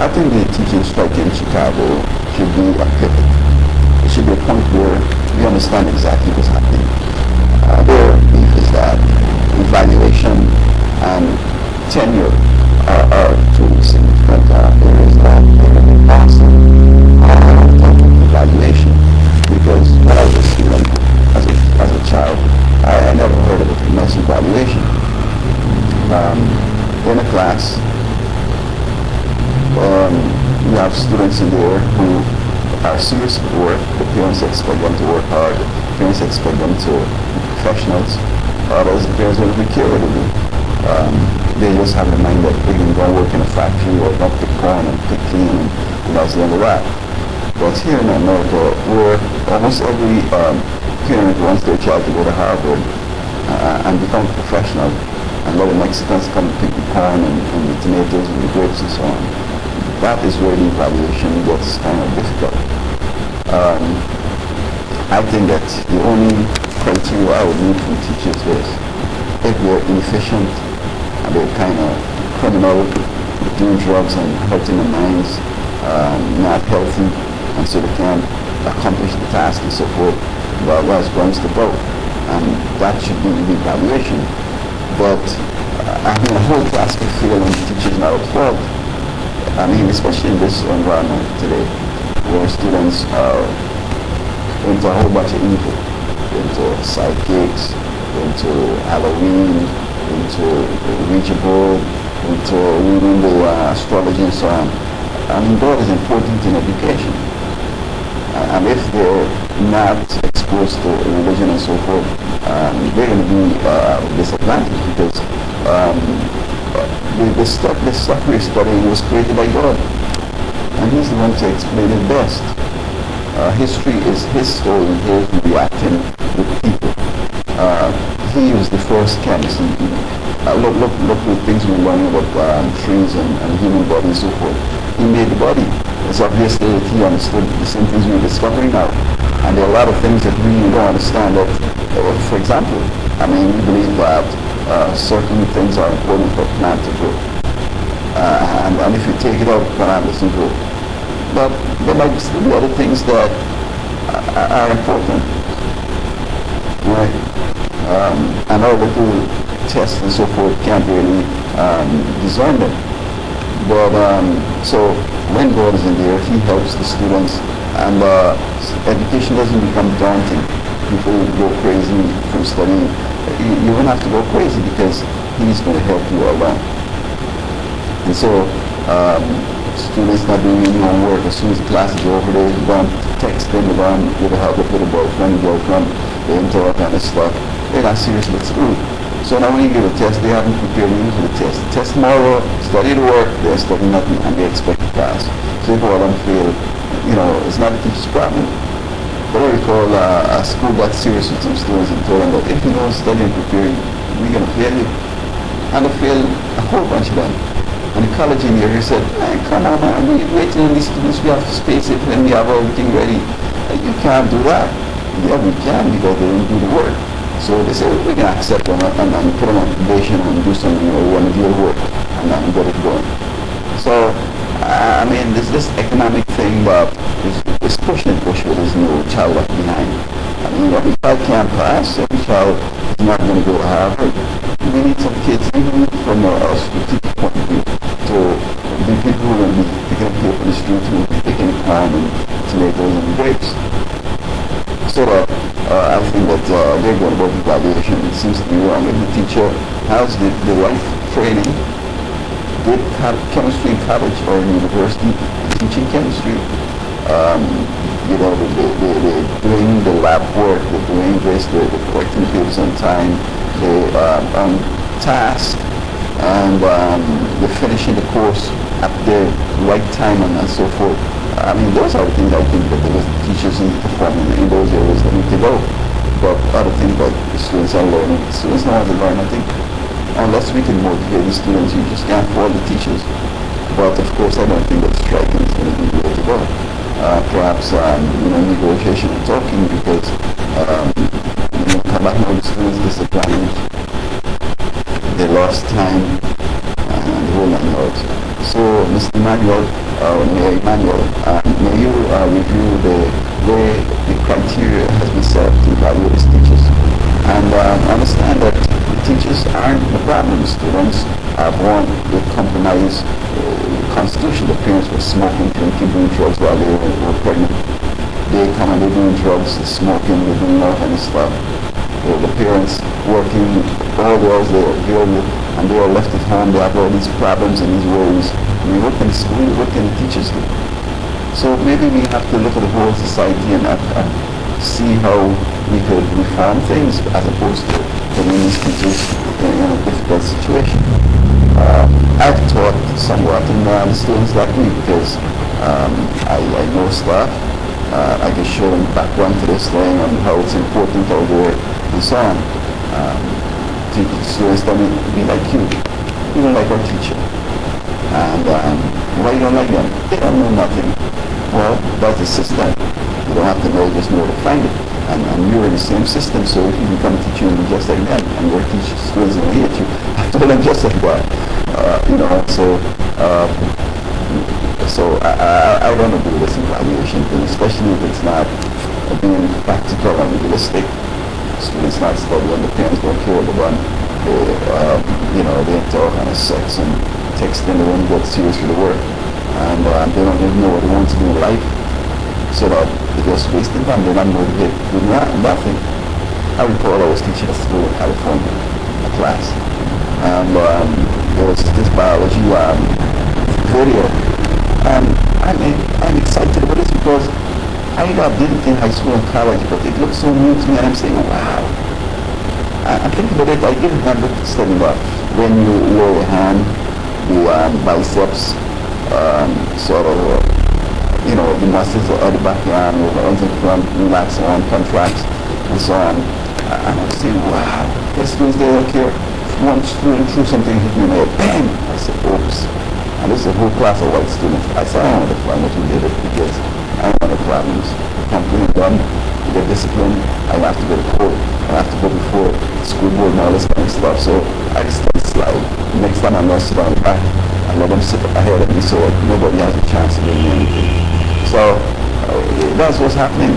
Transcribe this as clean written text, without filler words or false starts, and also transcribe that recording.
I think the teaching strike in Chicago should be a pivot. It should be a point where we understand exactly what's happening. Their belief is that evaluation and tenure are two significant areas that they will be passing on top of evaluation. Because when I was a student, as a child, I never heard of a mass evaluation. In a class, we have students in there who are serious at work. The parents expect them to work hard. The parents expect them to be professionals. Others, the parents don't really care what they do. They just have in mind that they can go and work in a factory or dump the corn and pick clean and that's the end of that. But here in America, where almost every parent wants their child to go to Harvard and become a professional, and a lot of Mexicans come and pick the corn and the tomatoes and the grapes and so on. That is where the evaluation gets kind of difficult. I think that the only criteria I would need from teachers is if they're inefficient and they're kind of criminal, doing drugs and hurting their minds, not healthy, and so they can't accomplish the task and so forth, well, that's grounds to vote. And that should be the evaluation. But I mean, a whole class could fail and teachers not at fault. I mean, especially in this environment today, where students are into a whole bunch of evil, into sidekicks, into Halloween, into Ouija board, into reading the astrology and so on. I mean, God is important in education. And if they're not exposed to religion and so forth, they're going to be disadvantaged because the stuff we're studying was created by God. And He's the one to explain it best. History is His story, His reacting with people. He was the first chemist. Look at things we're learning about trees and human bodies and so forth. He made the body. It's obvious that He understood the same things we're discovering now. And there are a lot of things that we don't understand. That, for example, I mean, we believe that certain things are important for a plant to grow. And if you take it out, the plant doesn't grow. But there might still be other things that are important. Right? And our little tests and so forth can't really discern them. But so when God is in there, He helps the students, and education doesn't become daunting. People go crazy from studying. You won't have to go crazy because He's going to help you along. And so students not doing any homework, as soon as the class is over, they go and text them, they go and get help with a boyfriend, girlfriend, they into all kind of stuff. They're not serious with school. So now when you give a test, they haven't prepared you for the test. Test tomorrow, study the work, they're studying nothing, and they expect to pass. So if all of them fail, you know, it's not the teacher's problem. But I recall a school got serious with some students and told them that if you don't study and prepare, we're going to fail you. And they failed a whole bunch of them. And the college engineer said, hey, come on, man, we're waiting on these students, we have to space it when we have everything ready. You can't do that. Yeah, we can because they didn't do the work. So they say, we can accept them and put them on probation and do some, remedial work and get it going. So, I mean, this economic thing, but it's push and push where there's no child left behind. I mean, every child can't pass, every child is not going to go to Harvard. We need some kids, even from a strategic point of view, to be people who will be picking up people in the street, who will be picking corn and tomatoes and grapes. So I think that they're going about evaluation. It seems to be wrong. If the teacher has the right training, did have chemistry in college or in university, teaching chemistry, they're doing the lab work, they're doing this, they're correcting papers on time, they're on task, and they're finishing the course at the right time and so forth. I mean, those are the things I think that the teachers need to perform in those areas that need to go. But other things like the students are learning, students know how to learn. I think unless we can motivate the students, you just can't fault the teachers. But of course, I don't think that striking is going to be the way to go. Perhaps negotiation and talking, because come back now, the students disadvantaged, they lost time, and the whole nine yards. So, Mr. Emmanuel, Mayor Emmanuel, may you review the way the criteria has been set to evaluate these teachers, and understand that the teachers aren't the problem. Students are born with compromised constitution. The parents were smoking, drinking, doing drugs while they were pregnant. They come and they're doing drugs, they're smoking, they're doing all kind of stuff. The parents working all the hours they're dealing with, and they are left at home. They have all these problems and these worries. I mean, what can the school, what can the teachers do? So maybe we have to look at the whole society and see how we could reform things as opposed to putting these teachers in a difficult situation. I've taught somewhat in the students like me because I know stuff. I can show them background to this thing and how it's important out there and so on. Students don't be like you. You don't like our teacher. And why you don't like them? They don't know nothing. Well, that's the system. You don't have to know, just know to find it. And you're in the same system, so if you become a teacher, you'll be just like them. And your teacher students will hate you. I told them just like that. So I don't do this evaluation thing, especially if it's not being practical and realistic. Students not studying, the parents don't care about they talk kind of sex and texting, they won't get serious with the work, and they don't even know what they want to do in life, so that they're just wasting time, they're not motivated to do nothing. I recall I was teaching at school in California, a class, and there was this biology video. I'm excited about this because I did it in high school and college, but it looks so new to me, and I'm saying, wow. I'm thinking about it. I didn't remember studying about when you lower your hand, the biceps, the muscles of the back of your arm, relax on, contracts, and so on. And I'm saying, wow. The students, they don't care. One student threw something, hit me in the head, bang! I said, oops. And this is a whole class of white students. I said, I don't want to find what we did it because I don't want the problems. The complaint done, to get disciplined, I have to go to court, I have to go before the school board and all this kind of stuff. So I just let it slide. Next time I'm going to sit on the back and let them sit ahead of me so nobody has a chance to give me anything. So that's what's happening.